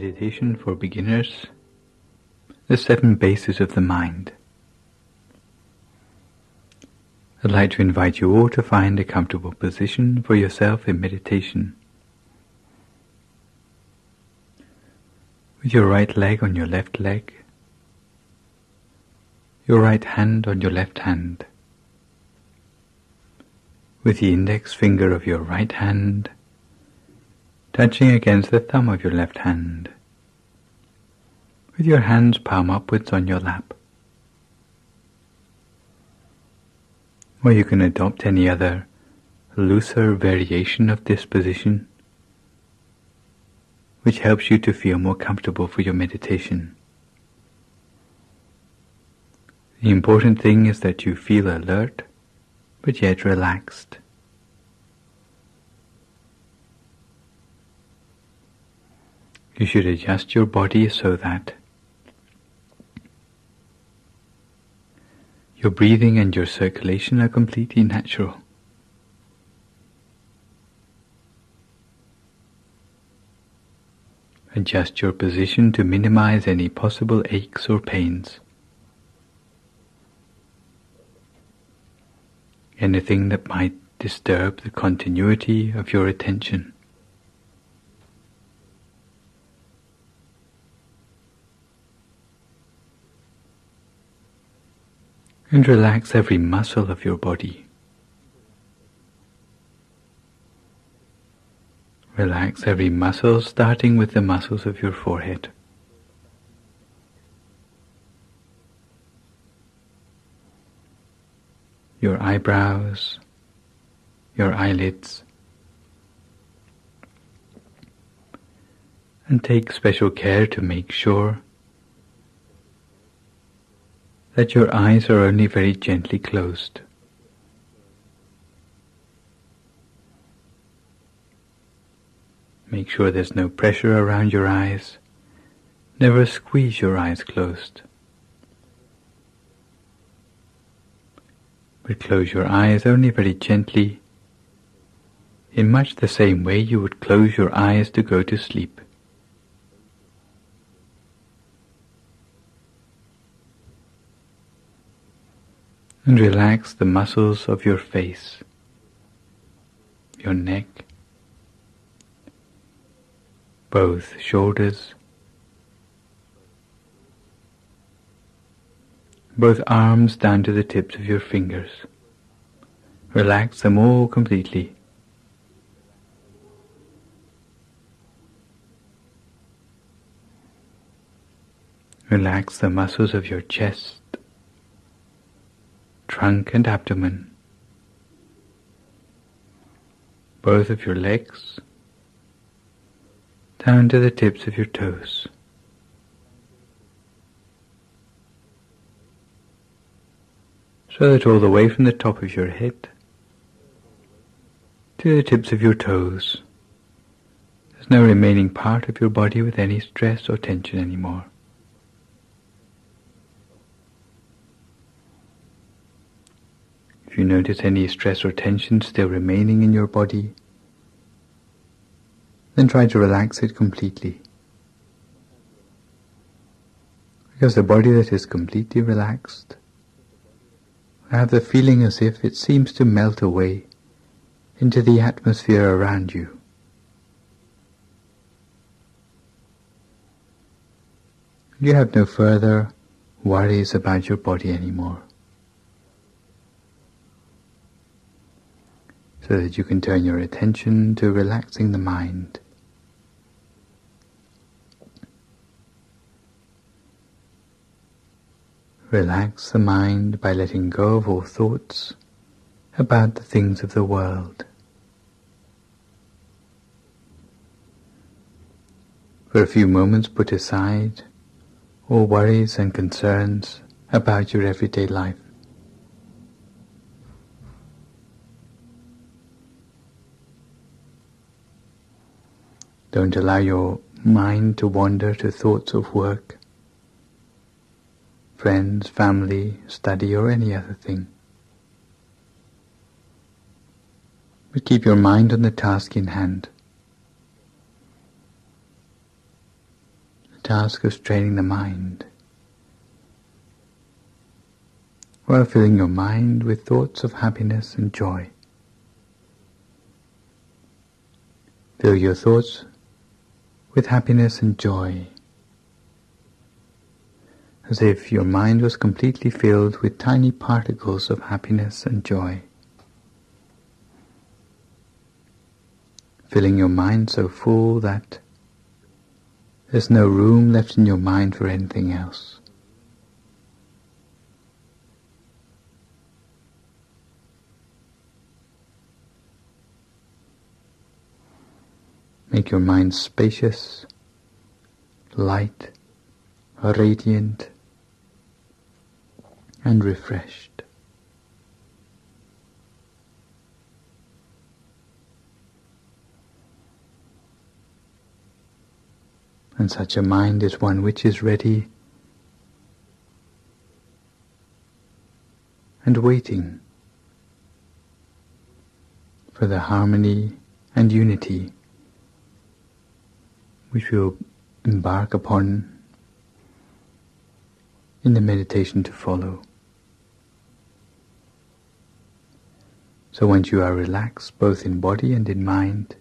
Meditation for beginners, the 7 bases of the mind. I'd like to invite you all to find a comfortable position for yourself in meditation. With your right leg on your left leg, your right hand on your left hand, with the index finger of your right hand touching against the thumb of your left hand, with your hands palm upwards on your lap. Or you can adopt any other looser variation of this position, which helps you to feel more comfortable for your meditation. The important thing is that you feel alert, but yet relaxed. You should adjust your body so that your breathing and your circulation are completely natural. Adjust your position to minimize any possible aches or pains. Anything that might disturb the continuity of your attention. And relax every muscle of your body. Relax every muscle, starting with the muscles of your forehead. Your eyebrows, your eyelids, and take special care to make sure that your eyes are only very gently closed. Make sure there's no pressure around your eyes. Never squeeze your eyes closed. But close your eyes only very gently, in much the same way you would close your eyes to go to sleep. And relax the muscles of your face, your neck, both shoulders, both arms down to the tips of your fingers. Relax them all completely. Relax the muscles of your chest, trunk and abdomen, both of your legs, down to the tips of your toes. So that all the way from the top of your head to the tips of your toes, there's no remaining part of your body with any stress or tension anymore. If you notice any stress or tension still remaining in your body, then try to relax it completely. Because the body that is completely relaxed will have the feeling as if it seems to melt away into the atmosphere around you. You have no further worries about your body anymore. So that you can turn your attention to relaxing the mind. Relax the mind by letting go of all thoughts about the things of the world. For a few moments put aside all worries and concerns about your everyday life. Don't allow your mind to wander to thoughts of work, friends, family, study, or any other thing. But keep your mind on the task in hand. task of training the mind, while filling your mind with thoughts of happiness and joy. Fill your thoughts with happiness and joy, as if your mind was completely filled with tiny particles of happiness and joy. Filling your mind so full that there's no room left in your mind for anything else. Make your mind spacious, light, radiant, and refreshed. And such a mind is one which is ready and waiting for the harmony and unity which we will embark upon in the meditation to follow. So once you are relaxed both in body and in mind,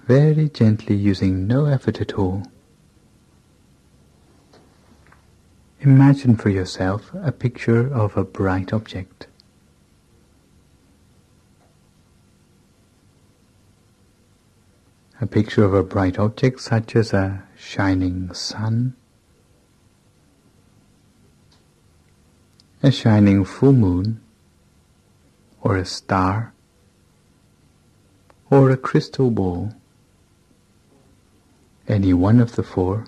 very gently, using no effort at all, imagine for yourself a picture of a bright object. A picture of a bright object such as a shining sun, a shining full moon, or a star, or a crystal ball, any one of the four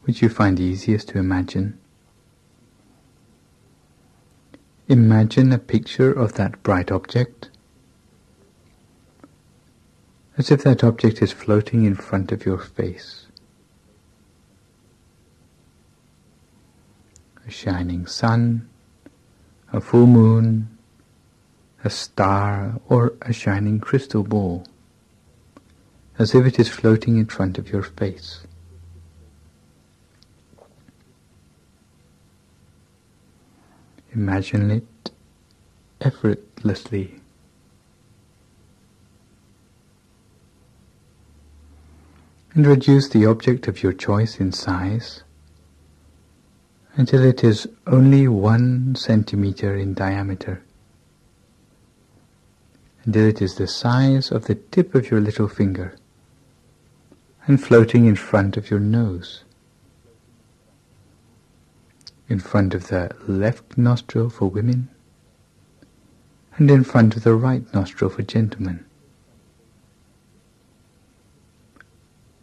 which you find easiest to imagine. Imagine a picture of that bright object as if that object is floating in front of your face. A shining sun, a full moon, a star, or a shining crystal ball, as if it is floating in front of your face. Imagine it effortlessly. And reduce the object of your choice in size until it is only 1 centimeter in diameter, until it is the size of the tip of your little finger and floating in front of your nose, in front of the left nostril for women and in front of the right nostril for gentlemen.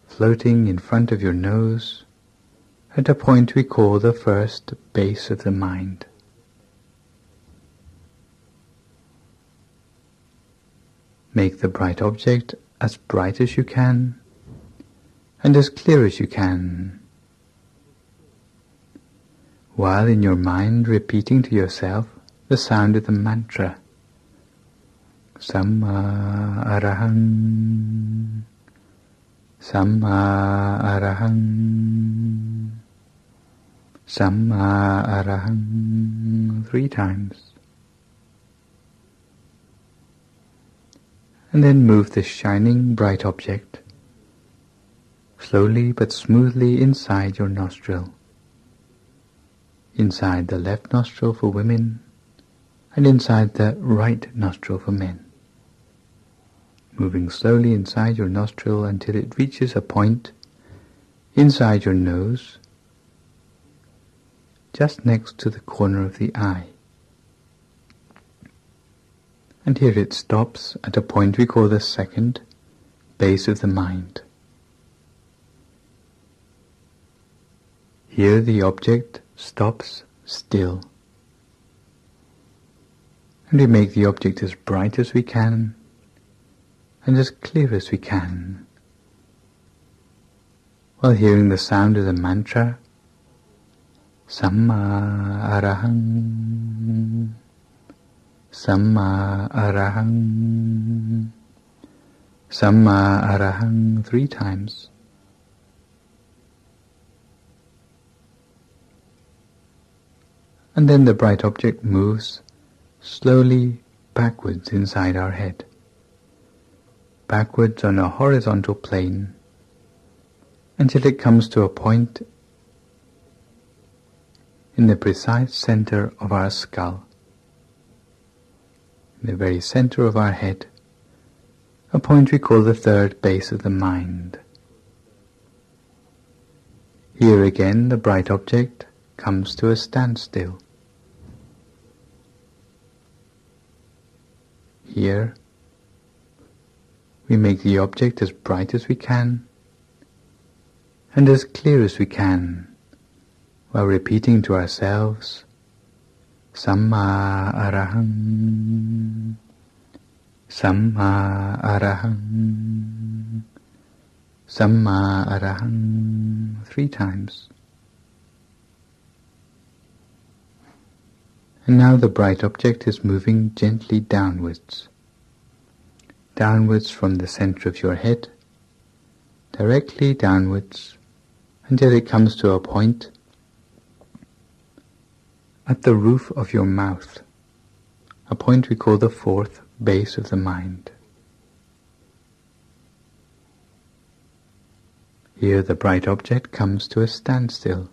Floating in front of your nose at a point we call the first base of the mind. Make the bright object as bright as you can and as clear as you can, while in your mind repeating to yourself the sound of the mantra Samma Arahang, Samma Arahang, Samma Arahang 3 times. And then move the shining bright object slowly but smoothly inside your nostril, inside the left nostril for women and inside the right nostril for men. Moving slowly inside your nostril until it reaches a point inside your nose, just next to the corner of the eye. And here it stops at a point we call the second base of the mind. Here the object stops still, and we make the object as bright as we can and as clear as we can, while hearing the sound of the mantra Samma Arahang, Samma Arahang, Samma Arahang 3 times. and then the bright object moves slowly backwards inside our head, backwards on a horizontal plane, until it comes to a point in the precise center of our skull, in the very center of our head, a point we call the third base of the mind. Here again the bright object comes to a standstill. Here we make the object as bright as we can and as clear as we can, while repeating to ourselves, Samma Arahang, Samma Arahang, Samma Arahang 3 times. And now the bright object is moving gently downwards, downwards from the center of your head, directly downwards, until it comes to a point at the roof of your mouth, a point we call the fourth base of the mind. Here the bright object comes to a standstill.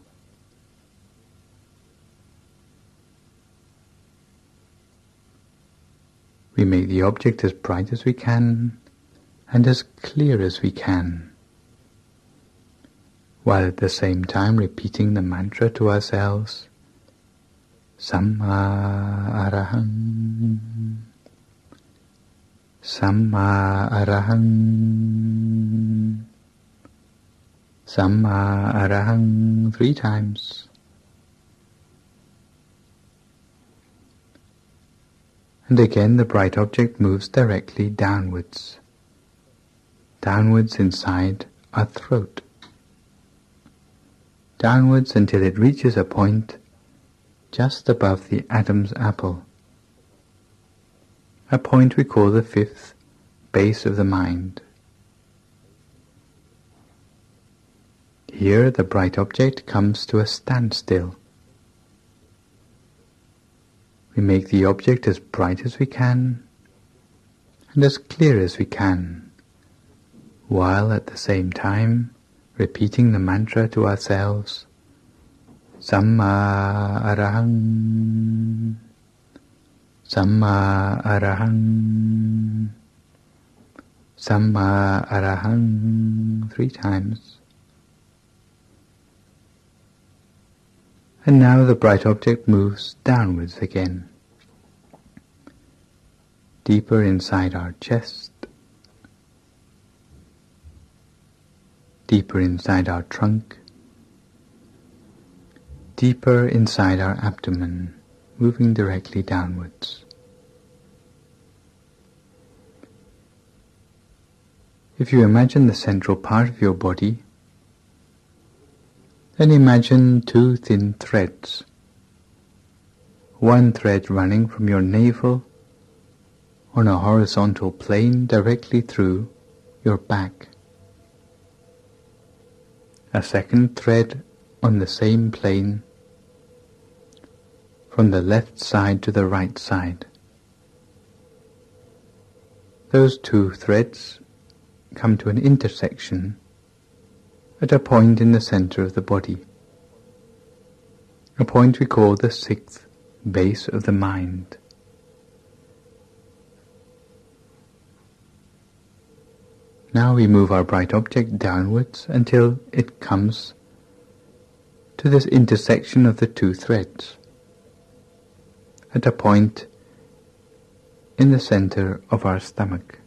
We make the object as bright as we can and as clear as we can, while at the same time repeating the mantra to ourselves, Samma Arahang, Samma Arahang, Samma Arahang 3 times. And again the bright object moves directly downwards, downwards inside our throat, downwards until it reaches a point just above the Adam's apple, a point we call the fifth base of the mind. Here the bright object comes to a standstill. We make the object as bright as we can and as clear as we can, while at the same time repeating the mantra to ourselves, Samma Arahang, Samma Arahang, Samma Arahang 3 times. And now the bright object moves downwards again, deeper inside our chest, deeper inside our trunk, deeper inside our abdomen, moving directly downwards. If you imagine the central part of your body, then imagine 2 thin threads, one thread running from your navel on a horizontal plane directly through your back, a second thread on the same plane from the left side to the right side. Those 2 threads come to an intersection at a point in the center of the body, a point we call the 6th base of the mind. Now we move our bright object downwards until it comes to this intersection of the 2 threads, at a point in the center of our stomach.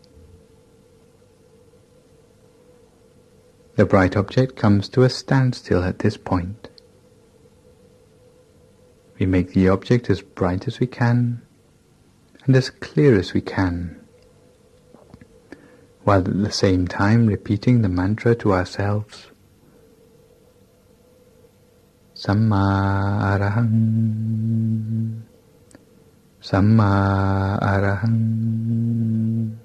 The bright object comes to a standstill at this point. We make the object as bright as we can and as clear as we can, while at the same time repeating the mantra to ourselves, Samma Arahang, Samma Arahang,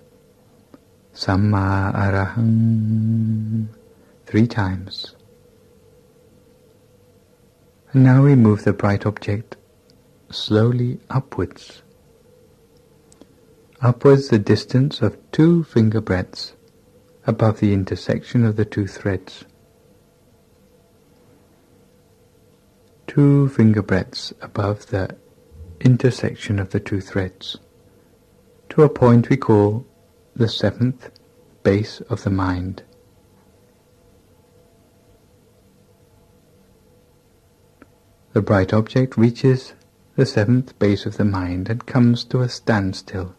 Samma Arahang 3 times. And now we move the bright object slowly upwards. Upwards the distance of 2 finger breadths above the intersection of the 2 threads. 2 finger breadths above the intersection of the 2 threads, to a point we call the 7th base of the mind. The bright object reaches the 7th base of the mind and comes to a standstill.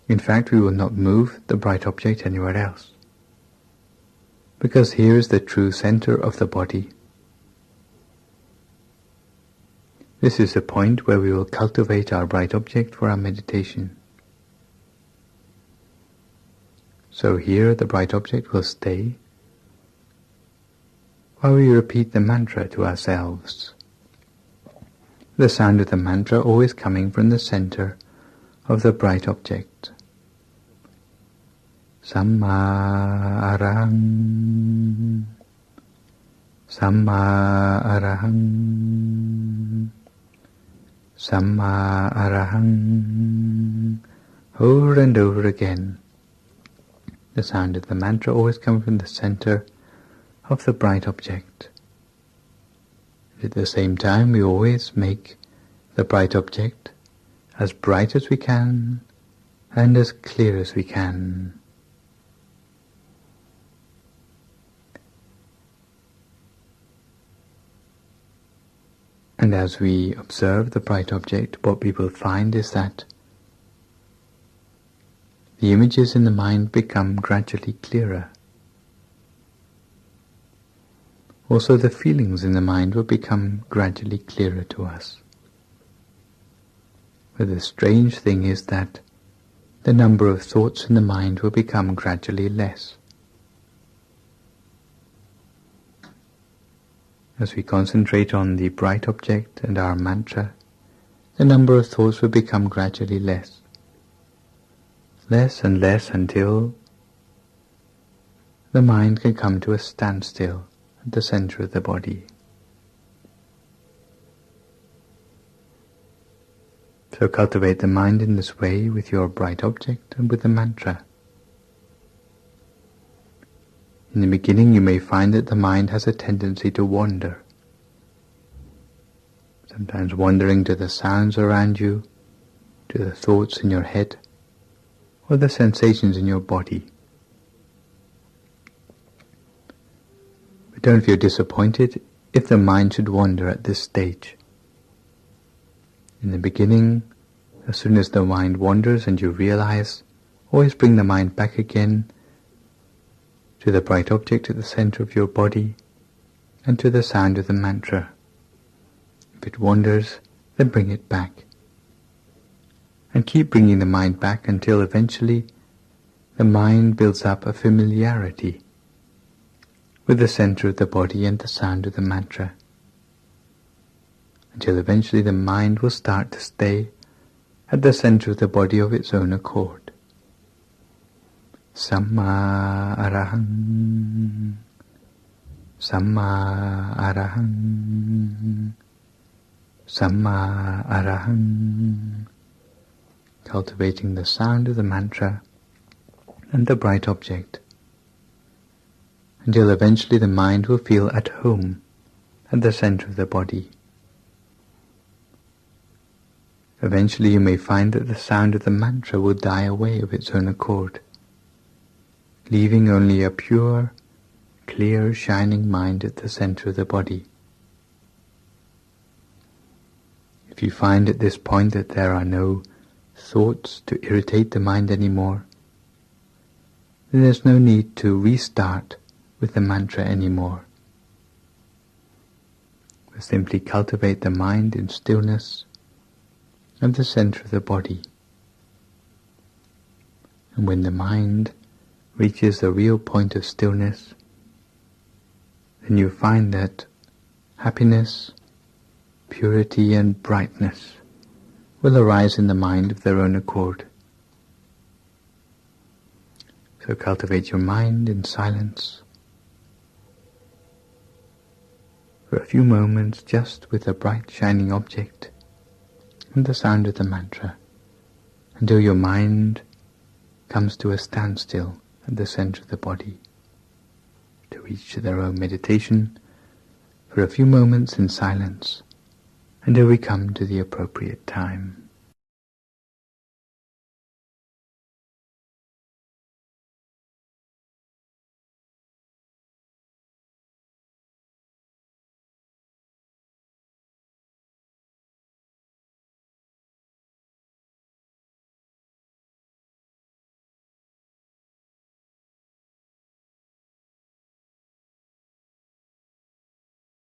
In fact, we will not move the bright object anywhere else, because here is the true center of the body. This is the point where we will cultivate our bright object for our meditation. So here the bright object will stay while we repeat the mantra to ourselves. The sound of the mantra always coming from the center of the bright object. Samma arahang, Samma arahang, Samma arahang, over and over again. The sound of the mantra always comes from the center of the bright object. At the same time, we always make the bright object as bright as we can and as clear as we can. And as we observe the bright object, what we will find is that the images in the mind become gradually clearer. Also, the feelings in the mind will become gradually clearer to us. But the strange thing is that the number of thoughts in the mind will become gradually less. As we concentrate on the bright object and our mantra, the number of thoughts will become gradually less. Less and less until the mind can come to a standstill at the center of the body. So cultivate the mind in this way with your bright object and with the mantra. In the beginning you may find that the mind has a tendency to wander, sometimes wandering to the sounds around you, to the thoughts in your head, or the sensations in your body. But don't feel disappointed if the mind should wander at this stage. In the beginning, as soon as the mind wanders and you realize, always bring the mind back again to the bright object at the center of your body and to the sound of the mantra. If it wanders, then bring it back. And keep bringing the mind back until eventually the mind builds up a familiarity with the center of the body and the sound of the mantra, until eventually the mind will start to stay at the center of the body of its own accord. Samma arahang, Samma arahang, Samma arahang. Cultivating the sound of the mantra and the bright object, until eventually the mind will feel at home at the center of the body. Eventually you may find that the sound of the mantra will die away of its own accord, leaving only a pure, clear, shining mind at the center of the body. If you find at this point that there are no thoughts to irritate the mind anymore, then there's no need to restart with the mantra anymore. But simply cultivate the mind in stillness at the center of the body. And when the mind reaches the real point of stillness, then you find that happiness, purity and brightness will arise in the mind of their own accord. So cultivate your mind in silence for a few moments just with a bright shining object and the sound of the mantra, until your mind comes to a standstill at the center of the body. To each their own meditation for a few moments in silence until we come to the appropriate time.